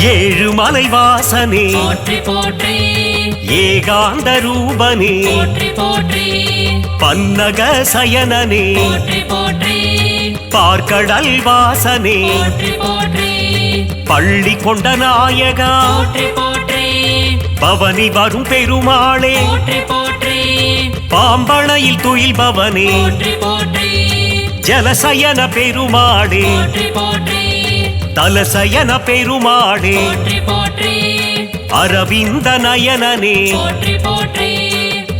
ஏழுமலை வாசனே போற்றி போற்றி ஏகாந்த ரூபனே போற்றி போற்றி பன்னக சயனனே போற்றி போற்றி பார்க்கடல் வாசனே போற்றி போற்றி பள்ளி கொண்ட நாயகா போற்றி போற்றி பவனி வரும் பெருமாளே போற்றி போற்றி பாம்பணையில் துயில்பவனே போற்றி போற்றி ஜலசயன பெருமாளே போற்றி போற்றி தலசயன பெருமாளே போற்றி போற்றி அரவிந்த நயனனே போற்றி போற்றி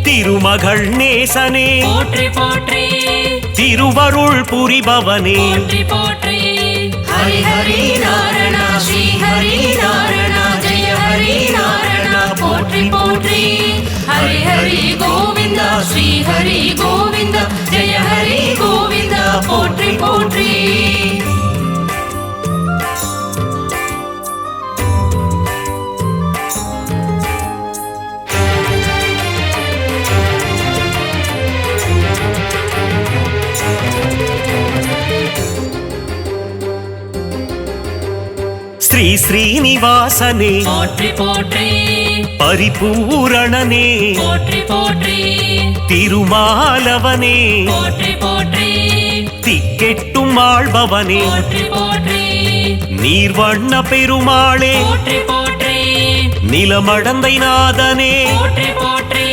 திருமகள் நேசனே போற்றி போற்றி திருவருள் புரிபவனே போற்றி போற்றி ஹரி ஹரி நாராயண ஸ்ரீ ஹரி நாராயண ஜெய ஹரி நாராயண போற்றி போற்றி ஹரி ஹரி கோவிந்த ஸ்ரீ ஹரி கோவிந்த ஜெய ஹரி கோவிந்த போற்றி போற்றி ஸ்ரீ ஸ்ரீனிவாசனே போற்றி போற்றி பரிபூரணனே போற்றி போற்றி திருமாலவனே போற்றி போற்றி திக்கெட்டும் ஆள்பவனே போற்றி போற்றி நீர்வண்ண பெருமாளே போற்றி போற்றி நிலமடந்தை நாதனே போற்றி போற்றி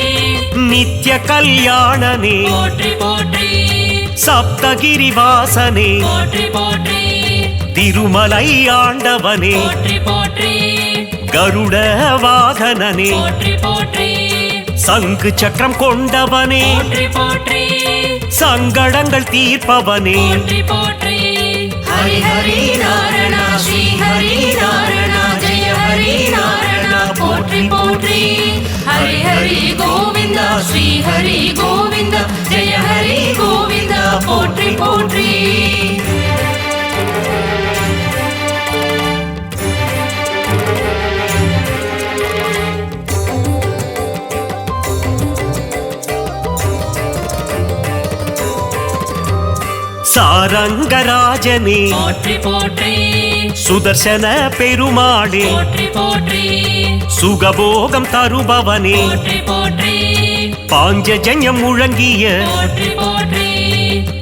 நித்ய கல்யாணனே போற்றி போற்றி சப்தகிரி வாசனே போற்றி போற்றி திருமலை ஆண்டவனே போற்றி போற்றி கருட வாகனனே போற்றி போற்றி சங்கு சக்கரம் கொண்டவனே போற்றி போற்றி சங்கடங்கள் தீர்ப்பவனே போற்றி போற்றி ஹரி ஹரி நாராயண ஸ்ரீ ஹரி நாராயண ஜெய ஹரி நாராயண போற்றி போற்றி ஹரி ஹரி கோவிந்த ஸ்ரீ ஹரி கோவிந்த ஜெய ஹரி கோவிந்த போற்றி போற்றி சாரங்கராஜனே போற்றி போற்றி சுதர்சன பெருமாளே போற்றி போற்றி சுகபோகம் தருபவனே போற்றி போற்றி பாஞ்சஜன்யம் முழங்கிய போற்றி போற்றி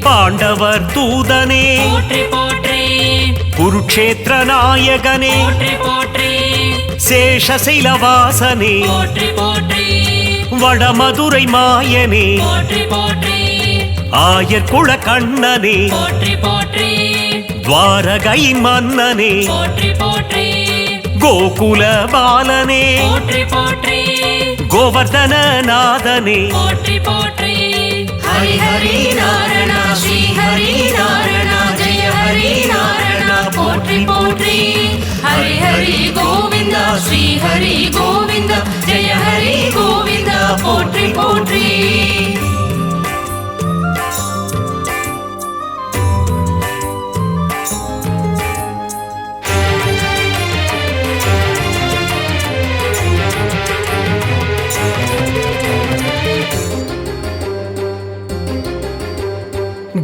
பாண்டவர் தூதனே போற்றி போற்றி குருக்ஷேத்திர நாயகனே போற்றி போற்றி சேஷசைலவாசனே போற்றி போற்றி வடமதுரை மாயனே போற்றி போற்றி ஆயர் குல கண்ணனே போற்றி போற்றி துவாரகையின் மன்னனே போற்றி போற்றி கோகுல பாலனே போற்றி போற்றி கோவர்தன நாதனே போற்றி போற்றி ஹரி ஹரி நாராயண ஸ்ரீ ஹரி நாராயண ஜெய ஹரி நாராயண போற்றி போற்றி ஹரி ஹரி கோவிந்த ஸ்ரீ ஹரி கோவிந்த ஜெய ஹரி கோவிந்த போற்றி போற்றி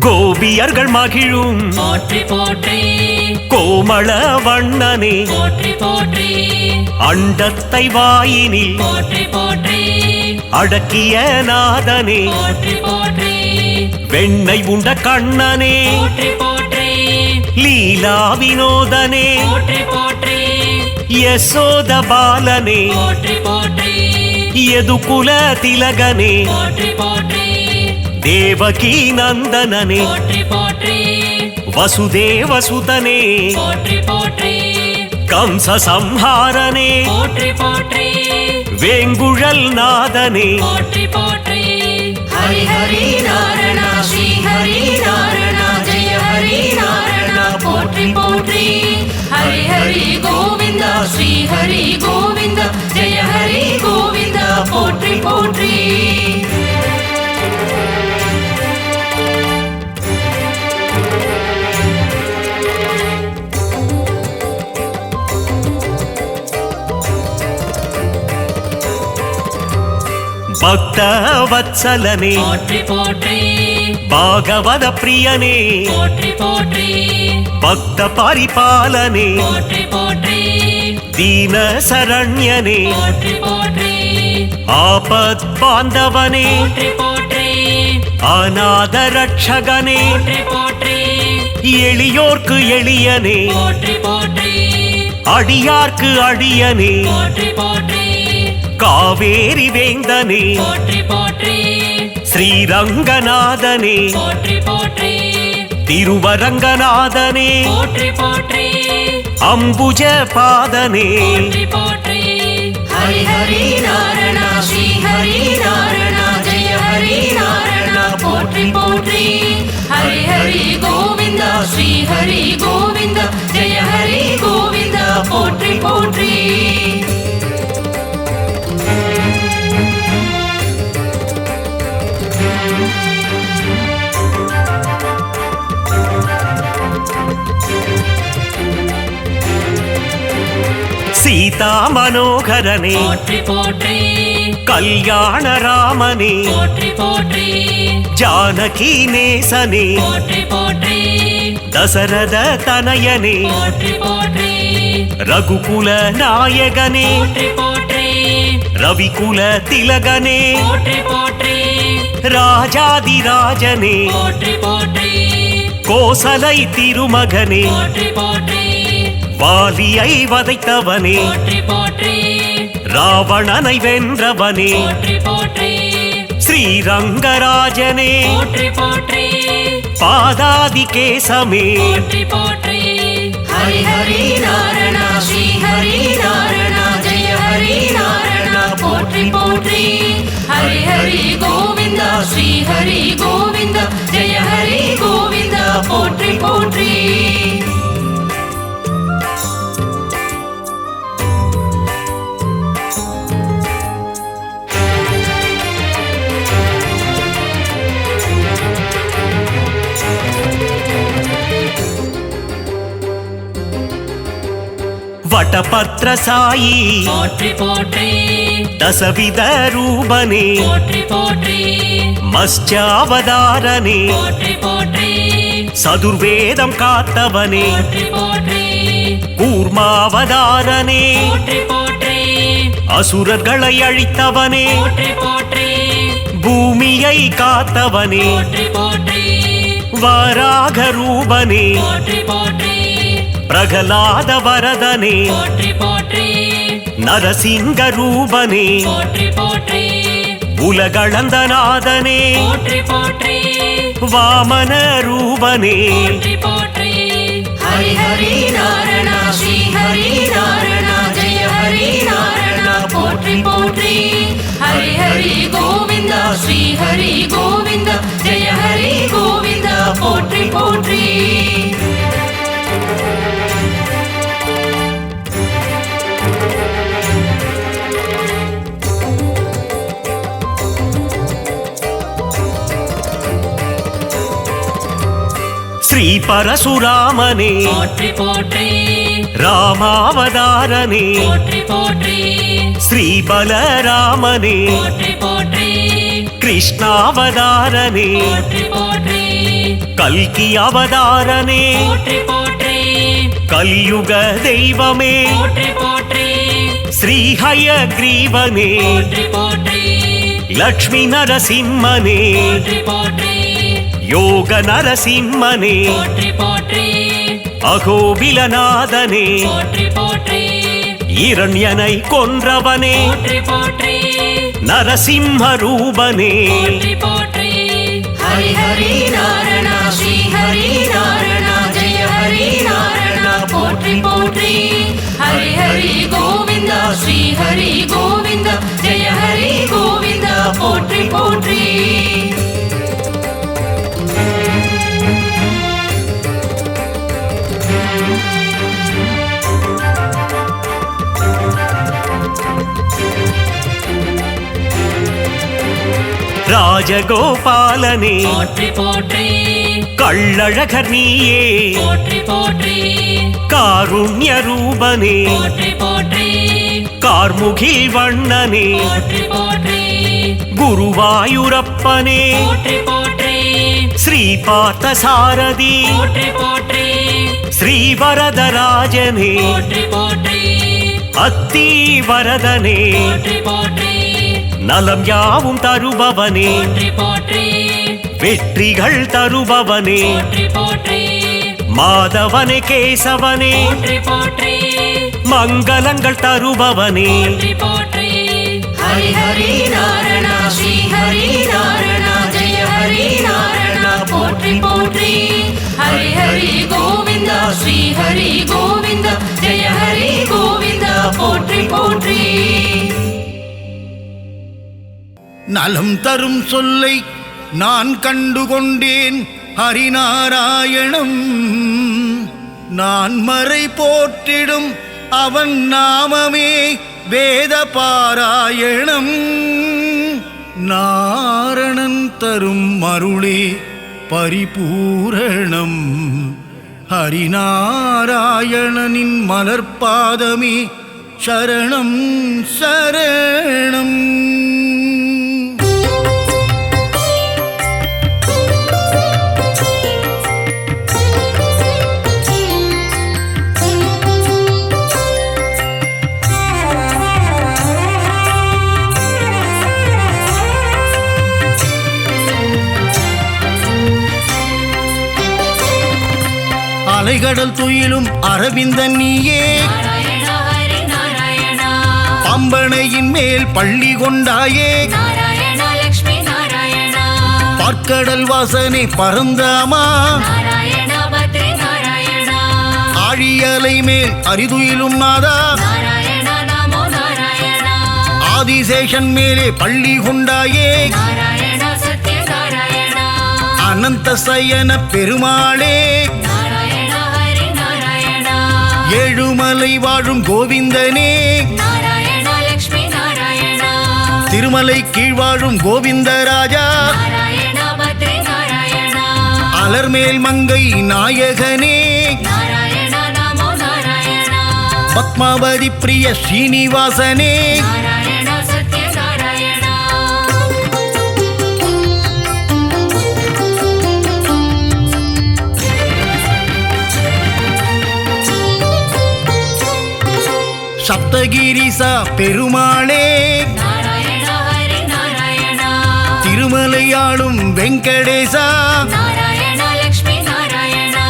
கோபியர்கள் மகிழும் போற்றி போற்றி கோமள வண்ணனே போற்றி போற்றி அண்டத்தை வாயினில் போற்றி போற்றி அடக்கிய நாதனே போற்றி போற்றி வெண்ணெய் உண்ட கண்ணனே போற்றி போற்றி லீலா வினோதனே போற்றி போற்றி யசோத பாலனே போற்றி போற்றி யதுகுல திலகனே போற்றி போற்றி தேவகி நந்தனனே போற்றி போற்றி வசுதேவசுதனே போற்றி போற்றி கம்ச சம்ஹாரனே போற்றி போற்றி வேங்குழல் நாதனே போற்றி போற்றி ஹரி ஹரி நாராயண ஸ்ரீ ஹரி நாராயண ஜெய ஹரி நாராயண போற்றி போற்றி ஹரி ஹரி கோவிந்த ஸ்ரீ ஹரி கோவிந்த ஜெய ஹரி கோவிந்த போற்றி போற்றி பக்த வத்சலனே போற்றி போற்றி பாகவத பிரியனே போற்றி போற்றி பக்த பரிபாலனே போற்றி போற்றி ದೀನ ಸರಣ್ಯನೇ போற்றி போற்றி ಆಪತ್ ಬಾಂಧವನೇ போற்றி போற்றி ಅನಾಥ ರಕ್ಷಕನೇ போற்றி போற்றி எளியோர்க்கு எளியனே போற்றி போற்றி அடியார்க்கு அடியனே போற்றி போற்றி காவேரி வேந்தனே போற்றி போற்றி ஸ்ரீரங்கநாதனே போற்றி போற்றி திருவரங்கநாதனே போற்றி போற்றி அம்புஜ பாதனே போற்றி போற்றி ஹரி ஹரி நாராயண ஸ்ரீ ஹரி நாராயண ஜெய ஹரி நாராயண போற்றி போற்றி ஹரி ஹரி கோவிந்தா ஸ்ரீ ஹரி கோவிந்தா ஜெய ஹரி கோவிந்தா போற்றி போற்றி சீதா மனோகரனே போற்றி போற்றி கல்யாண ராமனே போற்றி போற்றி ஜானகி நேசனே போற்றி போற்றி தசரத தனயனே போற்றி போற்றி ரகுகுல நாயகனே போற்றி போற்றி ரவிகுல திலகனே போற்றி போற்றி ராஜாதிராஜனே போற்றி போற்றி கோசலை திருமகனே போற்றி போற்றி வாலியை வதைத்தவனே போற்றி போற்றி ராவணனை வென்றவனே போற்றி போற்றி ஸ்ரீரங்கராஜனே போற்றி போற்றி பாதாதி கேசமே போற்றி போற்றி ஹரி ஹரி நாராயண ஸ்ரீ ஹரி நாராயண ஜெய ஹரி நாராயண போற்றி போற்றி ஹரி ஹரி கோவிந்தா ஸ்ரீ ஹரி கோவிந்தா ஜெய ஹரி கோவிந்தா போற்றி போற்றி வடபத்ர சாயி போற்றி போற்றி தசவித ரூபனே போற்றி போற்றி மத்ஸ்யாவதாரனே போற்றி போற்றி சதுர்வேதம் காத்தவனே போற்றி போற்றி கூர்மாவதாரனே போற்றி போற்றி அசுரர்களை அழித்தவனே போற்றி போற்றி பூமியை காத்தவனே போற்றி போற்றி வராக ரூபனே போற்றி போற்றி பிரகலாத வரதனே போற்றி போற்றி நரசிங்க ரூபனே போற்றி போற்றி உலகளந்தநாதனே போற்றி போற்றி வாமன ரூபனே போற்றி போற்றி ஹரி ஹரி நாராயண ஸ்ரீ ஹரி நாராயண ஜெய ஹரி நாராயண போற்றி போற்றி ஹரி ஹரி கோவிந்தா ஸ்ரீ ஹரி கோவிந்தா ஜெய ஹரி கோவிந்தா போற்றி போற்றி ஸ்ரீ பரசுராமனே போற்றி போற்றி ராமாவதாரனே போற்றி போற்றி ஸ்ரீ பலராமனே போற்றி போற்றி கிருஷ்ணாவதாரனே போற்றி போற்றி கல்கி அவதாரனே போற்றி போற்றி கலியுக தெய்வமே போற்றி போற்றி ஸ்ரீஹயக்ரீவனே போற்றி போற்றி லக்ஷ்மி நரசிம்மனே போற்றி போற்றி யோக நரசிம்மனே போற்றி போற்றி அகோபிலநாதனே போற்றி போற்றி இரண்யனை கொன்றவனே போற்றி போற்றி நரசிம்ம ரூபனே போற்றி போற்றி ஹரி ஹரி நாராயண ஸ்ரீ ஹரி நாராயண ஜெய ஹரி நாராயண போற்றி போற்றி ஹரி ஹரி கோவிந்தா ஸ்ரீ ஹரி கோவிந்தா ஜெய ஹரி கோவிந்தா போற்றி போற்றி ராஜகோபாலனே போற்றி போற்றி கள்ளழகர் நீயே போற்றி போற்றி காருண்ய ரூபனே போற்றி போற்றி கார்முகில் வண்ணனே போற்றி போற்றி குருவாயூரப்பனே போற்றி போற்றி ஸ்ரீ பார்த்தசாரதி போற்றி போற்றி ஸ்ரீ வரதராஜனே போற்றி போற்றி அத்தி வரதனே போற்றி போற்றி நலம் யாவும் தருபவனே போற்றி போற்றி வெற்றிகள் தருபவனே போற்றி போற்றி மாதவனே கேசவனே போற்றி போற்றி மங்களங்கள் தருபவனே போற்றி போற்றி ஹரி ஹரி நாரணா ஸ்ரீ ஹரி நாரணா ஜெய ஹரி நாரணா போற்றி போற்றி ஹரி ஹரி கோவிந்தா ஸ்ரீ ஹரி கோவிந்தா ஜெய ஹரி கோவிந்தா போற்றி போற்றி நலம் தரும் சொல்லை நான் கண்டுகொண்டேன் ஹரிநாராயணம் நான் மறை போற்றிடும் அவன் நாமமே வேத பாராயணம் நாரணன் தரும் அருளே பரிபூரணம் ஹரிநாராயணனின் மலர்பாதமே சரணம் சரணம். அலைகடல் துயிலும் அரவிந்தன் நீயே நாராயணா ஹரி நாராயணா பம்பனையின் மேல் பள்ளி கொண்டாயே நாராயணா லக்ஷ்மி நாராயணா பார்க்கடல் வாசனை பரந்தாமா நாராயணா பத்ரி நாராயணா ஆழியலை மேல் அரிதுயிலும் நாதா நாராயணா நமோ நாராயணா ஆதிசேஷன் மேலே பள்ளி கொண்டாயே நாராயணா சத்ய நாராயணா அனந்த சயன பெருமாளே நாராயணா ஹரி நாராயணா ஏழுமலை வாழும் கோவிந்தனே நாராயணா லக்ஷ்மி நாராயணா திருமலை கீழ் வாழும் கோவிந்தராஜா நாராயணா பத்ரி நாராயணா அலர்மேல் மங்கை நாயகனே நாராயணா நமோ நாராயணா பத்மாவதி பிரிய ஸ்ரீனிவாசனே நாராயணா சத்ய நாராயணா சப்தகிரிசா பெருமாளே நாராயணா ஹரி நாராயணா திருமலையாளும் வெங்கடேசா நாராயணா லக்ஷ்மி நாராயணா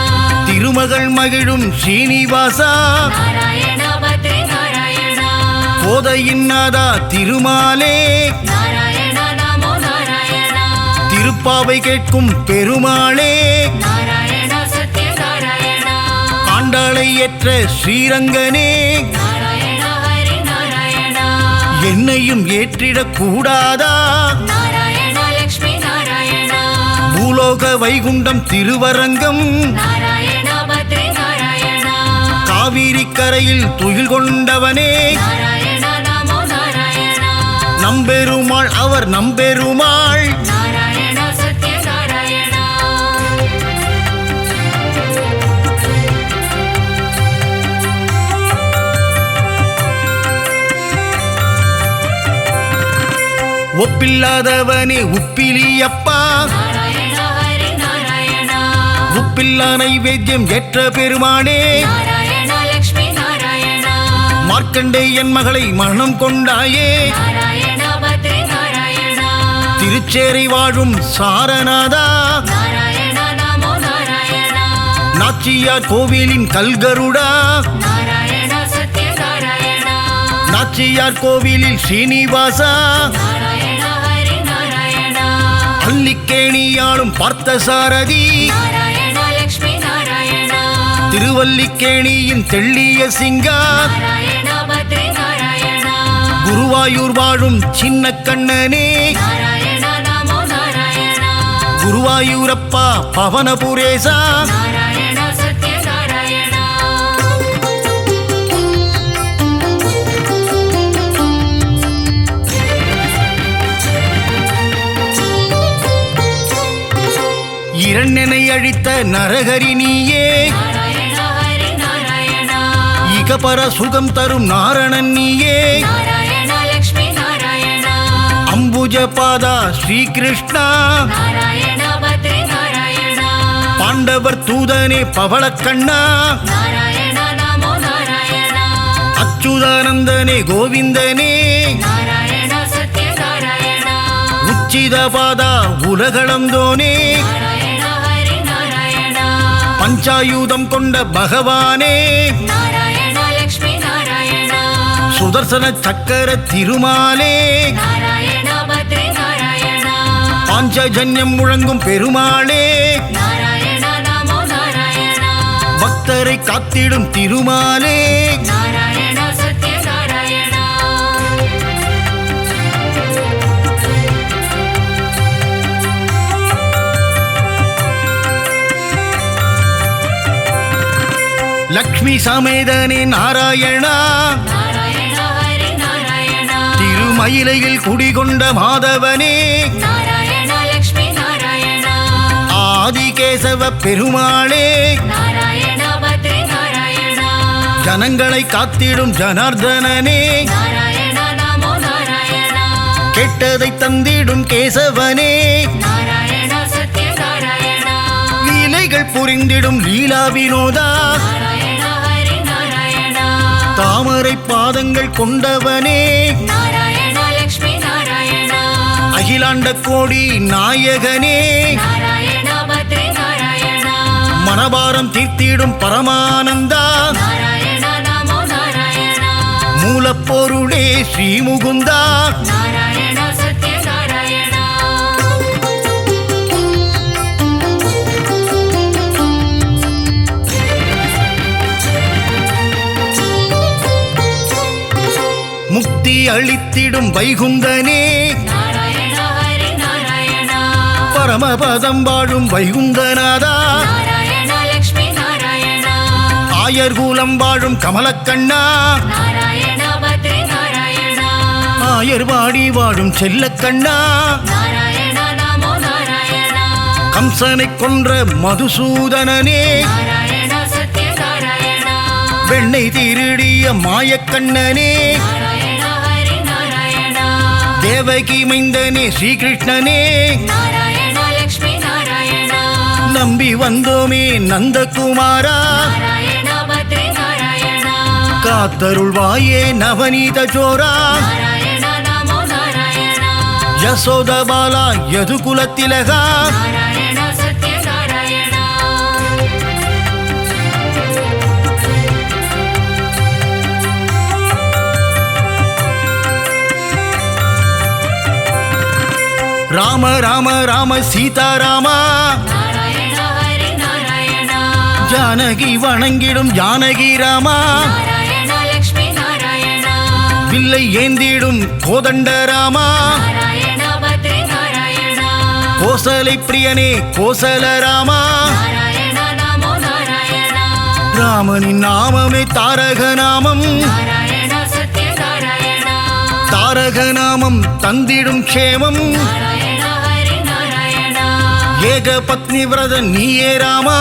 திருமகள் மகிழும் ஸ்ரீனிவாசா நாராயணா பத்ரி நாராயணா கோதையின் நாதா திருமாலே நாராயணா நமோ நாராயணா திருப்பாவை கேட்கும் பெருமாளே நாராயணா சத்ய நாராயணா ஆண்டாளை ஏற்ற ஸ்ரீரங்கனே நாராயணா ஹரி நாராயணா என்னையும் ஏற்றிடக் கூடாதா நாராயணா லக்ஷ்மி நாராயணா பூலோக வைகுண்டம் திருவரங்கம் நாராயணா பத்ரி நாராயணா காவிரி கரையில் துயில் கொண்டவனே நாராயணா நமோ நாராயணா நம்பெருமாள் அவர் நம்பெருமாள் நாராயணா சத்ய நாராயணா ஒப்பில்லாதவனே உப்பிலியப்பா நாராயணா ஹரி நாராயணா உப்பில்லா நைவேத்தியம் ஏற்ற பெருமானே நாராயணா லக்ஷ்மி நாராயணா மார்க்கண்டேயன் மகளை மனம் கொண்டாயே நாராயணா பத்ரி நாராயணா திருச்சேரை வாழும் சாரநாதா நாராயணா நமோ நாராயணா நாச்சியார் கோவிலின் கல்கருடா நாராயணா சத்ய நாராயணா நாச்சியார் கோவிலில் ஸ்ரீனிவாசா நாராயணா ஹரி நாராயணா அல்லிக்கேணியாளும் பார்த்தசாரதி நாராயணா லக்ஷ்மி நாராயணா திருவல்லிக்கேணியின் தெள்ளிய சிங்கா நாராயணா பத்ரி நாராயணா குருவாயூர் வாழும் சின்ன கண்ணனே நாராயணா நமோ நாராயணா குருவாயூரப்பா பவனபுரேசா நாராயணா சத்ய நாராயணா இரண்டனை அழித்த நரகரி நீயே நாராயணா ஹரி நாராயணா இகபர சுகம் தரும் நாரணன் நீயே நாராயணா லக்ஷ்மி நாராயணா அம்புஜ பாதா ஸ்ரீகிருஷ்ணா நாராயணா பத்ரி நாராயணா பாண்டவர் தூதனே பவளக்கண்ணா நாராயணா நமோ நாராயணா அச்சுதானந்தனே கோவிந்தனே நாராயண சத்யநாராயண உச்சிதபாதா உலகளந்தோனே நாராயண ஹரி நாராயண பஞ்சாயுதம் கொண்ட பகவானே நாராயண லக்ஷ்மி நாராயண சுதர்சன சக்கர திருமாலே நாராயண பத்ரி நாராயண பாஞ்சஜன்யம் முழங்கும் பெருமாளே நாராயண நமோ நாராயண பக்தரை காத்திடும் திருமாலே நாராயண சத்யநாராயண லக்ஷ்மி சமேதனே நாராயணா நாராயண ஹரி நாராயண திருமயிலையில் குடிகொண்ட மாதவனே நாராயண லக்ஷ்மி நாராயண ஆதிகேசவ பெருமாளே நாராயண பத்ரி நாராயண ஜனங்களை காத்திடும் ஜனார்தனனே நாராயண நமோ நாராயண கெட்டதை தந்திடும் கேசவனே நாராயண சத்யநாராயண லீலைகள் புரிந்திடும் லீலா வினோதா நாராயண ஹரி நாராயண தாமரை பாதங்கள் கொண்டவனே நாராயண லக்ஷ்மி நாராயண அகிலாண்ட கோடி நாயகனே நாராயண பத்ரி நாராயண மனபாரம் தீர்த்திடும் பரமானந்தா நாராயண நமோ நாராயண மூலப்பொருளே ஸ்ரீமுகுந்தா நாராயண சத்யநாராயண முக்தி அளித்திடும் வைகுந்தனே நாராயண ஹரி நாராயண பரமபதம் வாழும் வைகுந்தநாதா நாராயண லக்ஷ்மி நாராயண ஆயர்கூலம் வாழும் கமலக்கண்ணா நாராயண பத்ரி நாராயண ஆயர்வாடி வாழும் செல்லக்கண்ணா நாராயண நமோ நாராயண கம்சனை கொன்ற மதுசூதனனே நாராயண சத்யநாராயண வெண்ணை திருடிய மாயக்கண்ணனே நாராயண ஹரி நாராயண தேவகி மைந்தனே ஸ்ரீகிருஷ்ணனே நாராயண லக்ஷ்மி நாராயண நம்பி வந்தோமே நந்தகுமாரா நாராயண பத்ரி நாராயண காத்தருள்வாயே நவநீத சோரா நாராயண நமோ நாராயண யசோதபாலா யதுகுலத்திலகா நாராயண சத்யநாராயண ராம ராம ராம சீதாராமா நாராயண ஹரி நாராயண ஜானகி வணங்கிடும் ஜானகி ராமா நாராயண லக்ஷ்மி நாராயண வில்லை ஏந்திடும் கோதண்ட ராமா நாராயண பத்ரி நாராயண கோசலை பிரியனே கோசல ராமா நாராயண நமோ நாராயண ராமனின் நாமமே தாரக நாமம் நாராயண சத்யநாராயண தாரக நாமம் தந்திடும் க்ஷேமம் நாராயண ஹரி நாராயண ஏக பத்னி விரத நீயே ராமா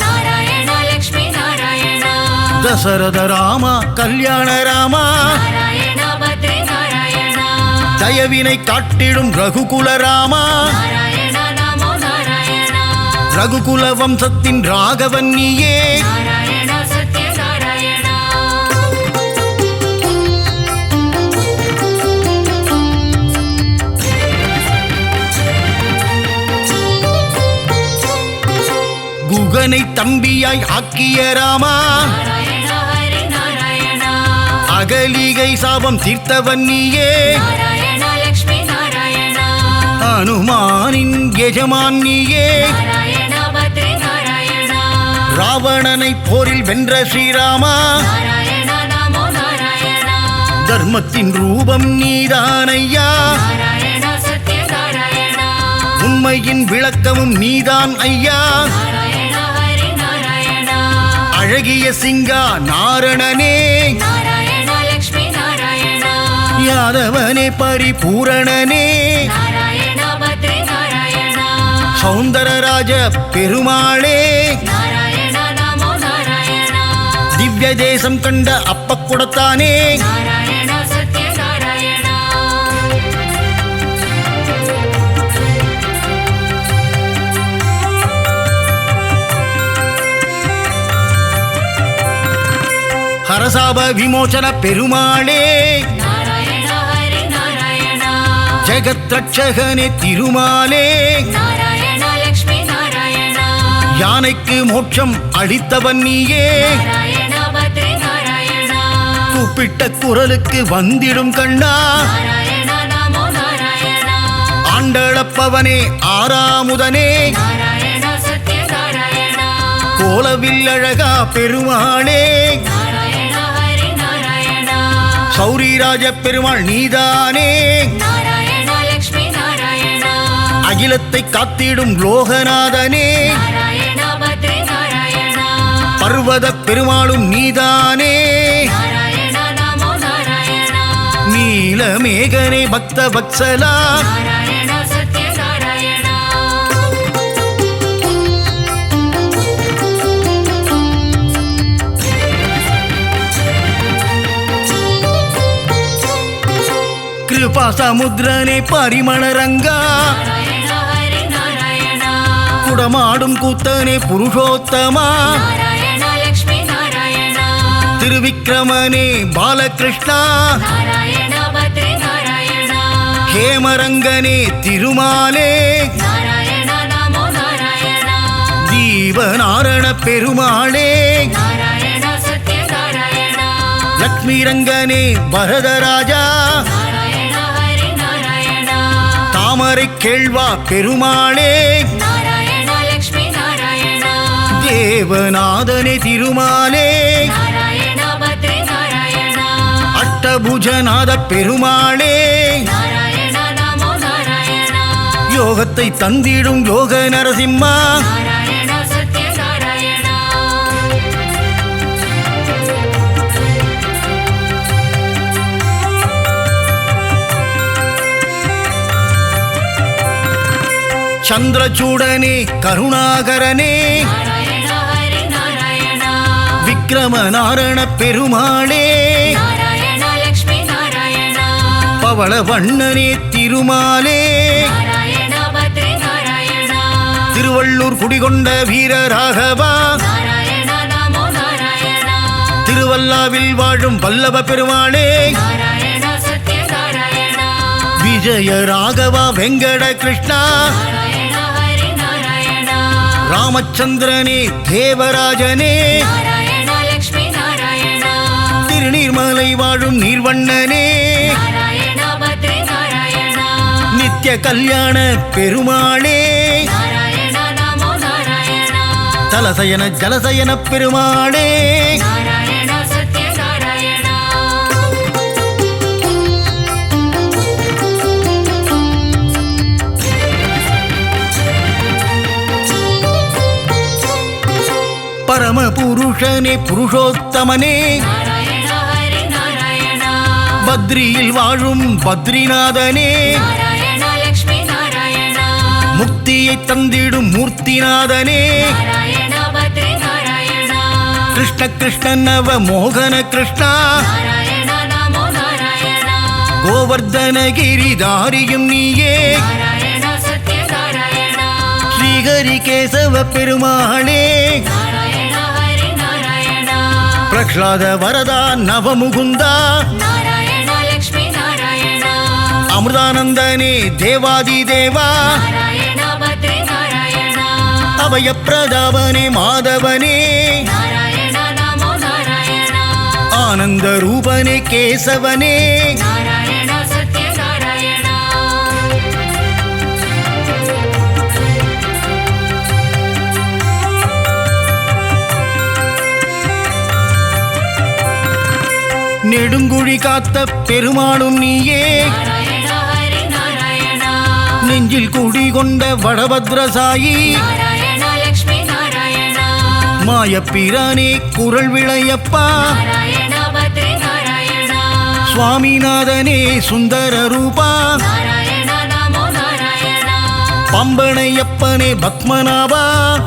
நாராயண லக்ஷ்மி நாராயண தசரத ராமா கல்யாண ராமா நாராயண பத்ரி நாராயண தயவினை காட்டிடும் ரகுகுல ராமா நாராயண நமோ நாராயண ரகுகுல வம்சத்தின் ராகவன் நீயே நாராயண சத்யநாராயண குகனை தம்பியாய் ஆக்கிய ராமா நாராயண ஹரி நாராயண அகலிகை சாபம் தீர்த்தவன் நீயே நாராயண லக்ஷ்மி நாராயண அனுமானின் எஜமான் நீயே நாராயண பத்ரி நாராயண ராவணனை போரில் வென்ற ஸ்ரீராமா நாராயண நமோ நாராயண தர்மத்தின் ரூபம் நீதானையா நாராயண சத்யநாராயண உண்மையின் விளக்கமும் நீதான் ஐயா நாராயண ஹரி நாராயண அழகிய சிங்கா நாரணனே நாராயண லக்ஷ்மி நாராயண யாதவனே பரிபூரணனே நாராயண பத்ரி நாராயண சௌந்தரராஜ பெருமாளே நாராயண நமோ நாராயண திவ்ய தேசம் கண்ட அப்பக்குடத்தானே நாராயண சத்யநாராயண ஹர பரசாப விமோசன பெருமாளே நாராயண ஹரி நாராயண ஜெகத் ரட்சகனே திருமாலே நாராயண லக்ஷ்மி நாராயண யானைக்கு மோட்சம் அளித்தவன் நீயே நாராயண பத்ரி நாராயண கூப்பிட்ட குரலுக்கு வந்திடும் கண்ணா நாராயண நமோ நாராயண ஆண்டளப்பவனே ஆறாமுதனே நாராயண சத்ய நாராயண கோலவில் அழகா பெருமாளே நாராயண ஹரி நாராயண சௌரிராஜ பெருமாள் நீதானே நாராயண லக்ஷ்மி நாராயண அகிலத்தை காத்திடும் லோகநாதனே நாராயண பத்ரி நாராயண பர்வத பெருமாளும் நீதானே நாராயண நமோ நாராயண நீலமேகனே பக்த வத்சலா நாராயண சத்ய நாராயண கிருபா சமுத்திரனே பரிமளரங்கா நாராயண ஹரி நாராயண குடமாடும் கூத்தனே புருஷோத்தமா நாராயண லக்ஷ்மி நாராயண திருவிக்கிரமனே பாலகிருஷ்ணா நாராயண பத்ரி நாராயண ஹேமரங்கனே திருமாலே நாராயண நமோ நாராயண தீபநாரண பெருமாளே நாராயண சத்ய நாராயண லக்ஷ்மி ரங்கனே பரதராஜா நாராயண ஹரி நாராயண தாமரை கேழ்வா பெருமாளே நாராயண லக்ஷ்மி நாராயண தேவநாதனே திருமாலே நாராயண பத்ரி நாராயண அஷ்டபுஜநாத பெருமாளே நாராயண நமோ நாராயண யோகத்தை தந்திடும் யோக நரசிம்மா நாராயண சத்ய நாராயண சந்திரசூடனே கருணாகரனே நாராயண ஹரி நாராயண விக்ரமநாரண பெருமாளே நாராயண லக்ஷ்மி நாராயண பவள வண்ணனே திருமாலே நாராயண பத்ரி நாராயண திருவள்ளூர் குடிகொண்ட வீரராகவா நாராயண நமோ நாராயண திருவல்லாவில் வாழும் வல்லப பெருமாளே நாராயண சத்ய நாராயண விஜய ராகவா வெங்கட கிருஷ்ணா நாராயண ஹரி நாராயண ராமச்சந்திரனே தேவராஜனே நாராயண லக்ஷ்மி நாராயண திருநீர்மலை வாழும் நீர்வண்ணனே நாராயண பத்ரி நாராயண நித்திய கல்யாண பெருமாளே நாராயண நமோ நாராயண தலசயன ஜலசயன பெருமாளே நாராயண சத்ய நாராயண பரம புருஷனே புருஷோத்தமனே நாராயண ஹரி நாராயண பத்ரியில் வாழும் பத்ரிநாதனே நாராயண லக்ஷ்மி நாராயண முக்தியை தந்திடும் மூர்த்திநாதனே நாராயண பத்ரி நாராயண கிருஷ்ண கிருஷ்ண நவ மோகன கிருஷ்ணா நாராயண நமோ நாராயண கோவர்தனகிரிதாரியும் நீயே நாராயண சத்ய நாராயண ஸ்ரீஹரி கேசவ பெருமாளே நாராயண ஹரி நாராயண பிரஹ்லாத வரதா நவமுகுந்தா நாராயண லக்ஷ்மி நாராயண அமிர்தானந்தனே தேவாதி தேவா நாராயண பத்ரி நாராயண அபய பிரதாபனே மாதவனே நாராயண நமோ நாராயண ஆனந்த ரூபனே கேசவனே நாராயண சத்ய நாராயண நெடுங்குழி காத்த பெருமாளும் நீயே நாராயண ஹரி நாராயண நெஞ்சில் குடிகொண்ட வடபத்ரசாயி நாராயண லக்ஷ்மி நாராயண மாயப்பிரானே குரல் விளையப்பா நாராயண பத்ரி நாராயண சுவாமிநாதனே சுந்தர ரூபா நாராயண நமோ நாராயண பம்பனையப்பனே பத்மநாபா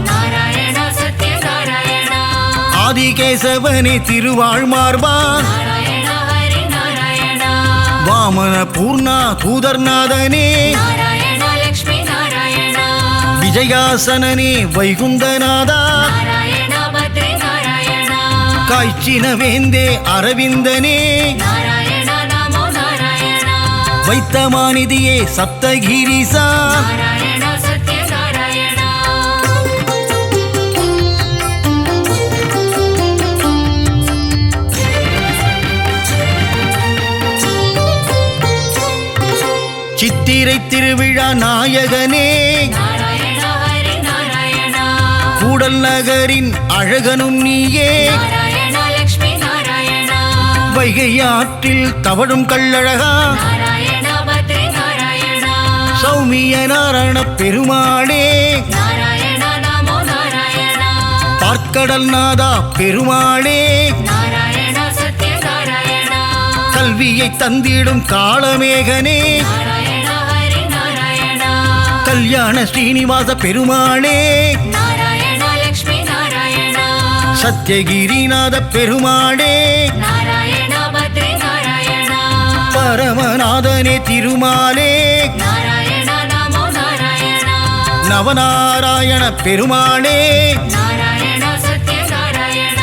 நாராயண சத்ய நாராயண ஆதிகேசவனே திருவாழ்மார்பா நாராயண ஹரி நாராயண வாமன பூர்ணா தூதர்நாதனே நாராயண லக்ஷ்மி நாராயண விஜயாசனனே வைகுந்தநாதா நாராயண பத்ரி நாராயண காய்ச்சின வேந்தே அரவிந்தனே நாராயண நமோ நாராயண வைத்தமாநிதியே சப்தகிரிசா நாராயண சத்ய நாராயண சித்திரை திருவிழா நாயகனே நாராயண ஹரி நாராயண கூடல் நகரின் அழகனும் நீயே நாராயண லக்ஷ்மி நாராயண வைகை ஆற்றில் தவழும் கள்ளழகா நாராயண பத்ரி நாராயண சௌமிய நாராயண பெருமாளே நாராயண நமோ நாராயண பார்க்கடல் நாதா பெருமாளே நாராயண சத்ய நாராயண கல்வியை தந்திடும் காளமேகனே நாராயண ஹரி நாராயண கல்யாண ஸ்ரீனிவாச பெருமாளே நாராயண லக்ஷ்மி நாராயண சத்யகிரிநாத பெருமாளே நாராயண பத்ரி நாராயண பரமநாதனே திருமாலே நாராயண நமோ நாராயண நவநாராயண பெருமாளே நாராயண சத்ய நாராயண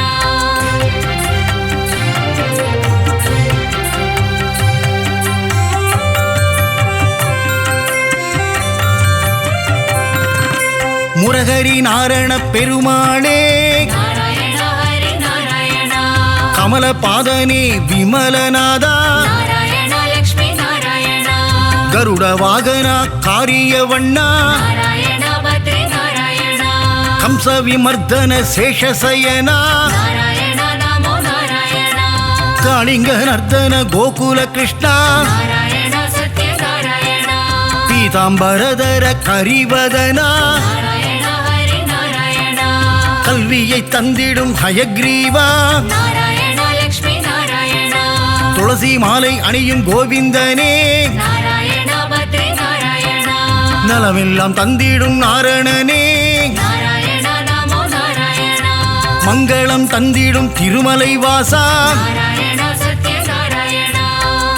முரகரி நாராயண பெருமாளே நாராயண ஹரி நாராயண கமலபாதனே விமலநாதா நாராயண லக்ஷ்மி நாராயண கருட வாகனா காரியவண்ணா நாராயண பத்ரி நாராயண கம்ச விமர்தன சேஷசயனா நாராயண நமோ நாராயண காளிங்க நர்தன கோகுல கிருஷ்ணா நாராயண சத்ய நாராயண பீதாம்பரதர கரிவதனா நாராயண ஹரி நாராயண கல்வியை தந்திடும் ஹயக்ரீவா நாராயண லக்ஷ்மி நாராயண துளசி மாலை அணியும் கோவிந்தனே நாராயண பத்ரி நாராயண நலமெல்லாம் தந்திடும் நாரணனே நாராயண நமோ நாராயண மங்களம் தந்திடும் திருமலை வாசா நாராயண